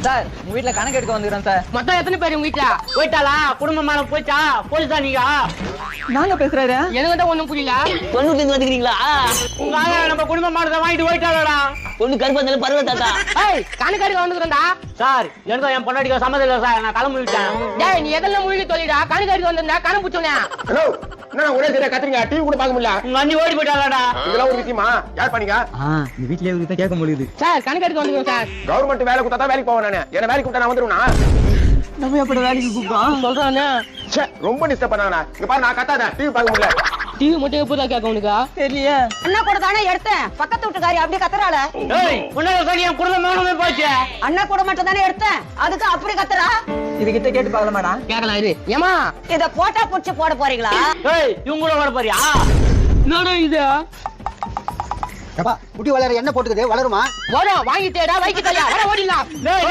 Sir உங்க வீட்டுல கணக்கு எடுக்க வந்துக்கிறேன் சார். மொத்தம் எத்தனை பேர் உங்க வீட்டுல? போயிட்டாளா? குடும்பமான போயிட்டா? போலீஸா நீங்க? நாங்க பேசுறாரு எனக்கு தான் ஒண்ணும் புரியல. பொண்ணுக்கு வந்துக்கிறீங்களா? உங்க ஆளா நம்ம குடும்பமானதை வாங்கிட்டு போயிட்டாளா? பொண்ணு கருப்பாந்தாலும் பரவாயில்ல தாத்தா. ஏய் கணக்கு எடுக்க வந்துக்கிறேன்டா. சார் எனக்கு என் பொண்டாட்டிக்கு சம்மதம் இல்லை சார், நான் கிளம்பி விட்டேன். டேய் நீ எதெல்லாம் மூழ்கி சொல்லிடா, கணக்கு எடுக்க வந்திருந்தா கணக்கு பிடிச்சோனே. ஹலோ என்ன ஒரே சரியா கத்துறீங்க, டிவி கூட பார்க்க முடியல. உங்க அண்ணி ஓடி போயிட்டாளாடா. இதெல்லாம் ஒரு விஷயமா? யார் பண்ணீங்க? இந்த வீட்லயே இவங்க கேட்க முடியுது. சார் கணக்கு எடுக்க வந்துக்கிறோம் சார். கவர்மெண்ட் வேலை கொடுத்தா தான் வேலைக்கு போவேன் நானு. என்ன வேலைக்கு கூப்பிட்டா நான் வந்துருவேனா? நம்ம எப்படி வேலைக்கு கூப்பிட்டோம் சொல்றானே. ச்சே, ரொம்ப டிஸ்டர்ப் பண்ணாங்கண்ணா. இங்க பாரு நான் கத்தாத, டிவி பார்க்க முடியல. டிவி மட்டும் எப்போதான் கேட்க உனக்கா? தெரியலையே. அண்ணா கூட தானே எடுத்தேன், பக்கத்து வீட்டுக்காரி அப்படியே கத்துறாள. ஏய் உன்னால சரி என் குடும்பமானமே போச்சு. அண்ணா கூட மட்டும் தானே எடுத்தேன், அதுக்கு அப்படி கத்துறா. இதுகிட்ட கேட்டு பார்க்கல மேடம். கேட்கலாம் இரு. ஏமா இத போட்டா புடிச்சு போட போறீங்களா? ஏய் இவங்க கூட வர போறியா? என்னடா இது? குட்டி வளர என்ன போட்டுக்குது, வளருமா? வரும் வாங்கிட்டேடா, வைக்கிட்டயா? வர ஓடிடலாம்.